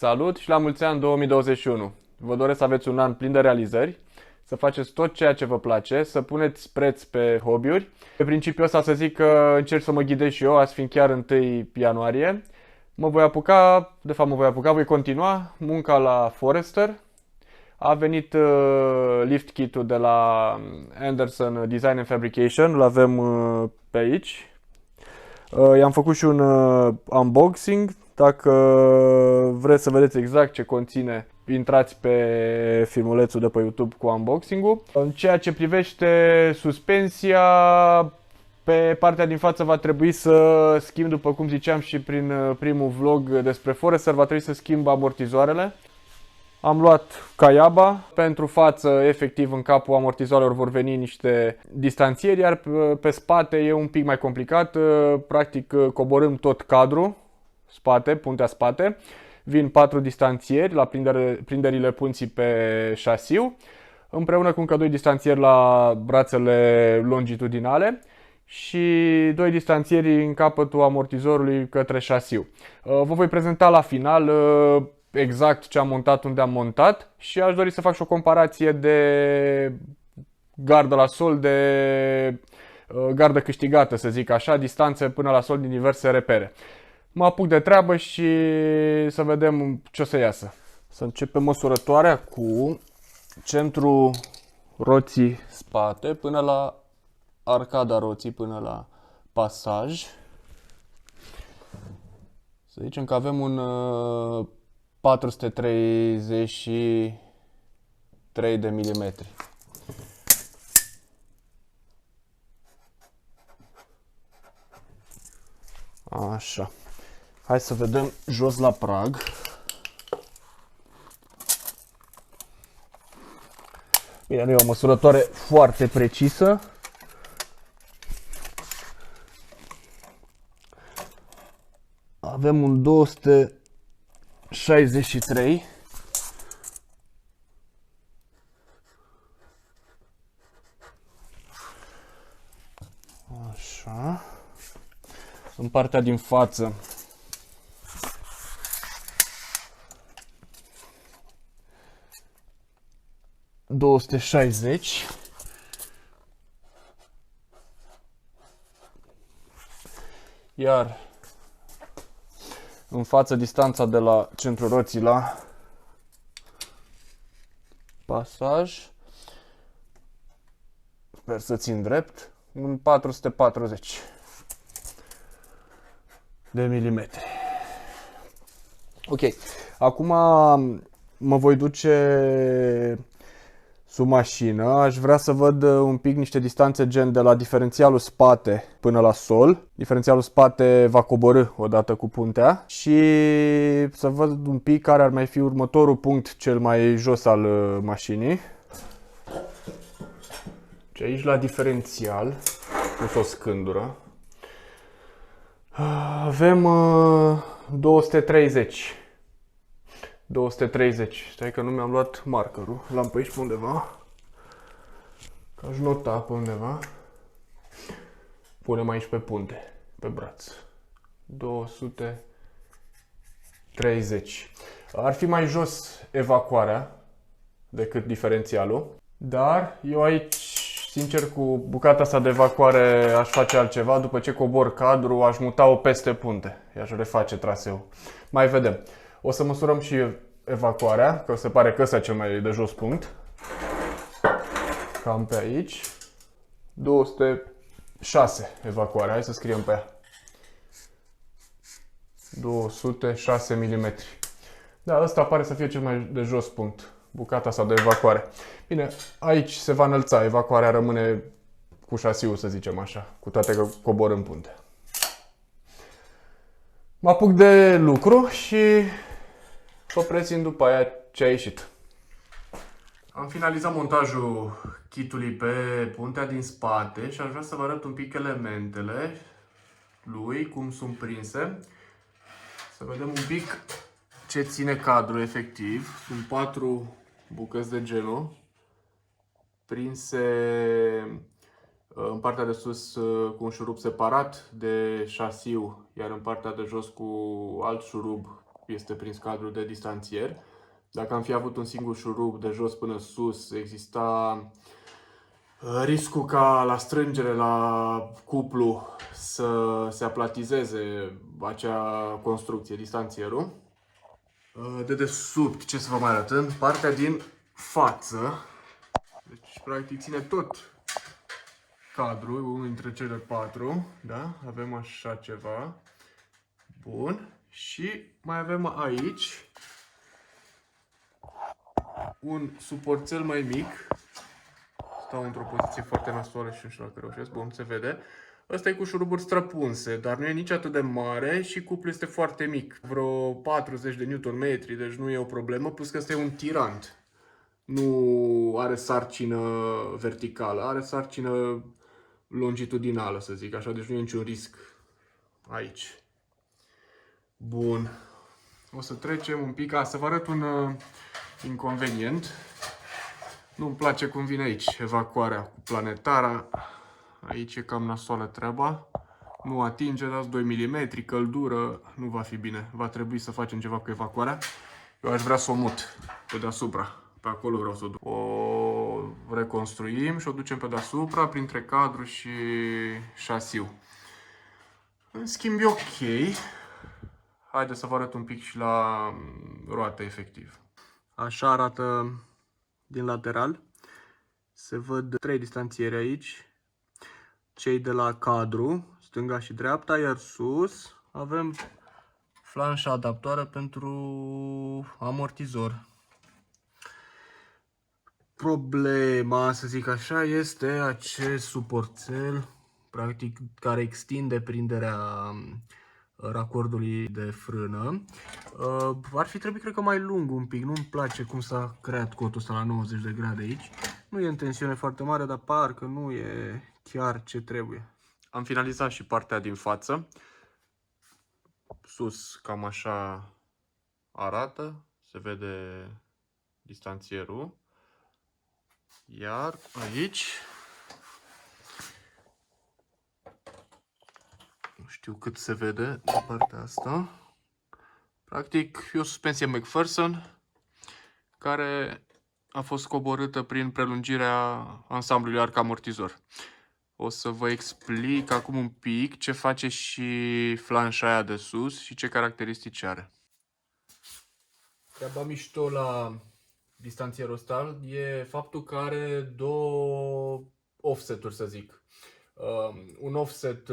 Salut și la mulți ani 2021! Vă doresc să aveți un an plin de realizări, să faceți tot ceea ce vă place, să puneți preț pe hobby-uri. Pe principiul ăsta să zic că încerc să mă ghidez și eu, azi fiind chiar 1 ianuarie. Voi continua munca la Forester. A venit lift kit-ul de la Anderson Design and Fabrication, îl avem pe aici. I-am făcut și un unboxing. Dacă vreți să vedeți exact ce conține, intrați pe filmulețul de pe YouTube cu unboxing-ul. În ceea ce privește suspensia, pe partea din față va trebui să schimb, după cum ziceam și prin primul vlog despre Forester, va trebui să schimb amortizoarele. Am luat caiaba, pentru față, efectiv, în capul amortizoarelor vor veni niște distanțieri, iar pe spate e un pic mai complicat. Practic coborâm tot cadrul, puntea spate, vin 4 distanțieri la prinderile punții pe șasiu, împreună cu încă 2 distanțieri la brațele longitudinale și 2 distanțieri în capătul amortizorului către șasiu. Vă voi prezenta la final exact ce am montat, unde am montat și aș dori să fac și o comparație de gardă la sol, de gardă câștigată, să zic așa, distanțe până la sol din diverse repere. Mă apuc de treabă și să vedem ce o să iasă. Să începem măsurătoarea cu centrul roții spate până la arcada roții, până la pasaj. Să zicem că avem un 433 de milimetri. Așa. Hai să vedem jos la prag. Bine, nu e o măsurătoare foarte precisă. Avem un 263. Așa. În partea din față $260. Iar în față distanța de la centrul roții la pasaj, sper să țin drept, un 440 de milimetri. Ok, acum mă voi duce sub mașină. Aș vrea să văd un pic niște distanțe gen de la diferențialul spate până la sol. Diferențialul spate va coborî odată cu puntea și să văd un pic care ar mai fi următorul punct cel mai jos al mașinii. Și aici la diferențial, pus o scândură, avem 230. 230. Stai că nu mi-am luat markerul. L-am pe aici pe undeva. Că aș nota pe undeva. Punem aici pe punte, pe braț. 230. Ar fi mai jos evacuarea decât diferențialul. Dar eu aici, sincer, cu bucata asta de evacuare aș face altceva. După ce cobor cadrul, aș muta-o peste punte. I-aș reface traseul. Mai vedem. O să măsurăm și evacuarea, că se pare că ăsta e cel mai de jos punct. Cam pe aici. 206 evacuarea. Hai să scriem pe ea. 206 mm. Da, ăsta pare să fie cel mai de jos punct. Bucata asta de evacuare. Bine, aici se va înălța. Evacuarea rămâne cu șasiul, să zicem așa. Cu toate că coborâm punte. Mă apuc de lucru și vă prezint după aia ce a ieșit. Am finalizat montajul kitului pe puntea din spate și aș vrea să vă arăt un pic elementele lui, cum sunt prinse. Să vedem un pic ce ține cadrul efectiv. Sunt 4 bucăți de genul prinse în partea de sus cu un șurub separat de șasiu, iar în partea de jos cu alt șurub este prins cadrul de distanțier. Dacă am fi avut un singur șurub de jos până sus, exista riscul ca la strângere, la cuplu, să se aplatizeze acea construcție, distanțierul. De desubt, ce să vă mai arăt, în partea din față, deci practic ține tot cadrul, unul dintre cele 4, da? Avem așa ceva. Bun. Și mai avem aici un suporțel mai mic. Stau într-o poziție foarte nasoală și nu știu dacă reușesc. Bun, se vede. Ăsta e cu șuruburi străpunse, dar nu e nici atât de mare și cuplul este foarte mic. Vreo 40 de Nm, deci nu e o problemă. Plus că ăsta e un tirant. Nu are sarcină verticală, are sarcină longitudinală, să zic așa, deci nu e niciun risc aici. Bun. O să trecem un pic, să vă arăt un inconvenient. Nu-mi place cum vine aici evacuarea cu planetara. Aici e cam nasoală treaba. Nu atinge, dați 2 mm, căldură, nu va fi bine. Va trebui să facem ceva cu evacuarea. Eu aș vrea să o mut pe deasupra. Pe acolo vreau să o duc. O reconstruim și o ducem pe deasupra, printre cadru și șasiu. În schimb e ok. Haideți să vă arăt un pic și la roată efectiv. Așa arată din lateral. Se văd 3 distanțieri aici. Cei de la cadru, stânga și dreapta, iar sus avem flanșa adaptoare pentru amortizor. Problema, să zic așa, este acest suporțel, practic, care extinde prinderea racordului de frână. Ar fi trebuit, cred că, mai lung un pic. Nu-mi place cum s-a creat cotul ăsta la 90 de grade aici. Nu e în tensiune foarte mare, dar parcă nu e chiar ce trebuie. Am finalizat și partea din față. Sus cam așa arată. Se vede distanțierul. Iar aici, nu știu cât se vede de partea asta, practic e o suspensie McPherson care a fost coborâtă prin prelungirea ansamblului arc amortizor. O să vă explic acum un pic ce face și flanșa aia de sus și ce caracteristici are. Treaba mișto la distanțierul ăsta e faptul că are două offset-uri, să zic. Un offset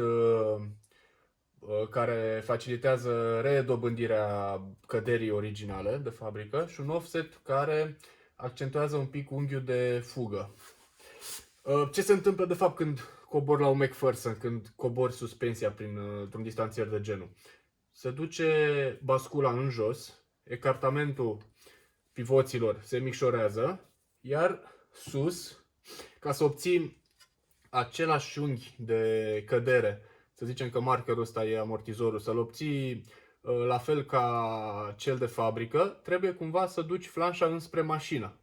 care facilitează redobândirea căderii originale de fabrică și un offset care accentuează un pic unghiul de fugă. Ce se întâmplă de fapt când cobori la un McPherson, când cobori suspensia printr-un distanțier de genul? Se duce bascula în jos, ecartamentul pivoților se micșorează, iar sus, ca să obții același unghi de cădere, să zicem că markerul ăsta e amortizorul, să-l obții la fel ca cel de fabrică, trebuie cumva să duci flanșa înspre mașină.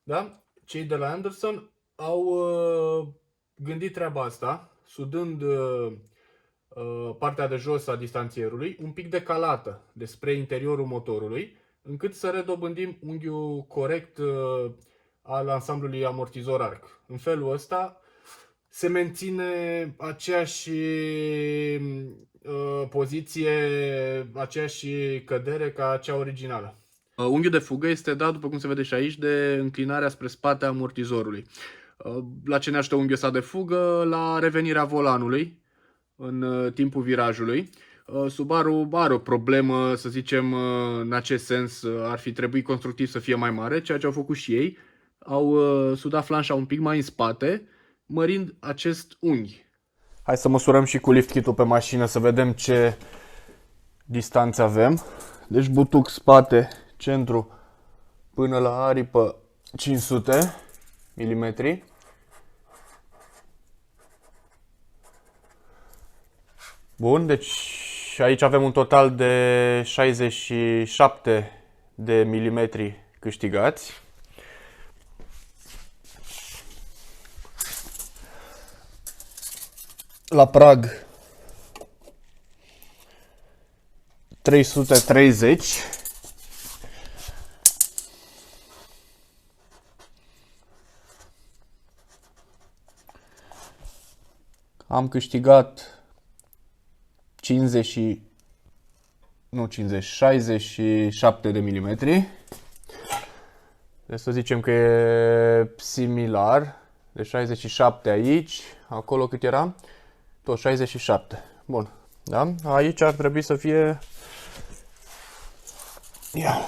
Da? Cei de la Anderson au gândit treaba asta, sudând partea de jos a distanțierului, un pic decalată despre interiorul motorului, încât să redobândim unghiul corect al ansamblului amortizor arc. În felul ăsta se menține aceeași poziție, aceeași cădere ca cea originală. Unghiul de fugă este dat, după cum se vede și aici, de înclinarea spre spate a amortizorului. La ce ne ajută unghiul ăsta de fugă? La revenirea volanului în timpul virajului. Subaru are o problemă, să zicem, în acest sens, ar fi trebuit constructiv să fie mai mare, ceea ce au făcut și ei. Au sudat flanșa un pic mai în spate, mărind acest unghi. Hai să măsurăm și cu lift kit-ul pe mașină să vedem ce distanță avem. Deci butuc spate, centru până la aripă 500 mm. Bun, deci aici avem un total de 67 de milimetri câștigați. La prag 330. Am câștigat 67 de milimetri. Deci să zicem că e similar. De 67 aici, acolo cât era? Tot 67. Bun. Da? Aici ar trebui să fie... Ia.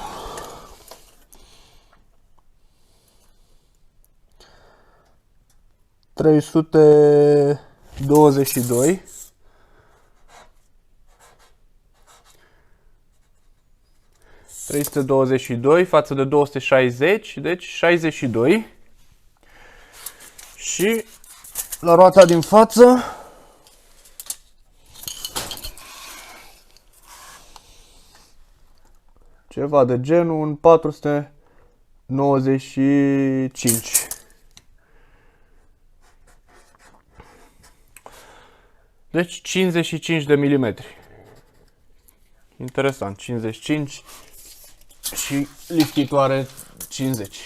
...322 față de 260, deci 62. Și la roata din față ceva de genul un 495. Deci 55 de milimetri. Interesant, 55 și liftitoare 50.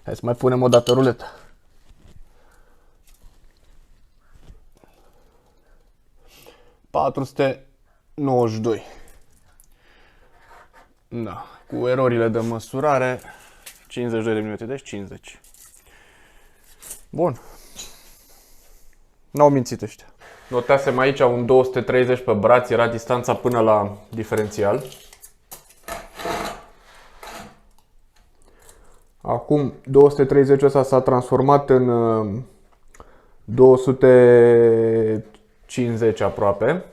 Hai să mai punem o dată ruleta. ...492. Da, cu erorile de măsurare, 52 de mm, deci 50. Bun. N-au mințit ăștia. Notasem aici un 230 pe braț, era distanța până la diferențial. Acum 230 ăsta s-a transformat în 250 aproape.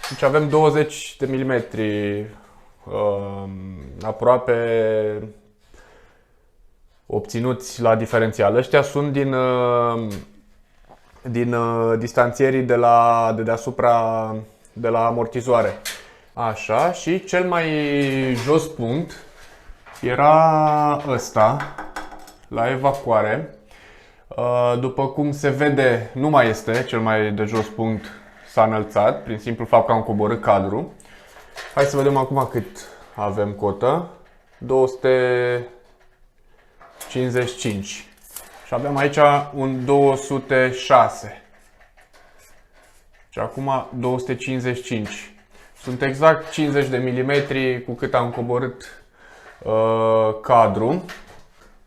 Deci avem 20 de milimetri aproape obținuți la diferențial. Ăștia sunt din distanțierii de deasupra de la amortizoare. Așa, și cel mai jos punct era ăsta, la evacuare. După cum se vede, nu mai este cel mai de jos punct, s-a înălțat prin simplu fapt că am coborât cadrul. Hai să vedem acum cât avem cotă. 255. Și avem aici un 206. Și acum 255. Sunt exact 50 de milimetri cu cât am coborât cadrul.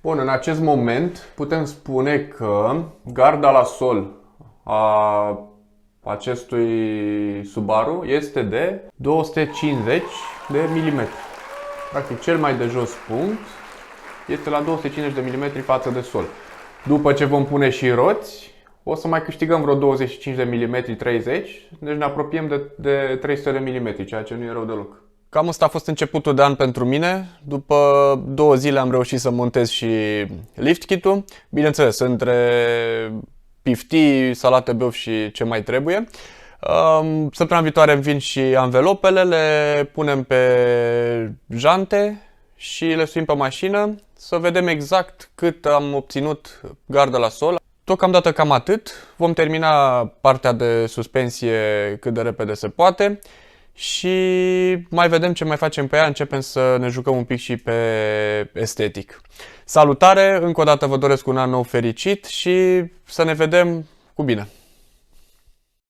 Bun, în acest moment putem spune că garda la sol a acestui Subaru este de 250 de milimetri. Practic cel mai de jos punct este la 250 de milimetri față de sol. După ce vom pune și roți, o să mai câștigăm vreo 25 de milimetri, 30, deci ne apropiem de 300 de milimetri, ceea ce nu e rău deloc. Cam asta a fost începutul de an pentru mine. După 2 zile am reușit să montez și lift kit-ul. Bineînțeles, între piftii, salate băuf și ce mai trebuie. Săptămâna viitoare vin și anvelopele, le punem pe jante și le suim pe mașină să vedem exact cât am obținut gardă la sol. Deocamdată cam atât. Vom termina partea de suspensie cât de repede se poate și mai vedem ce mai facem pe ea. Începem să ne jucăm un pic și pe estetic. Salutare! Încă o dată vă doresc un an nou fericit și să ne vedem cu bine!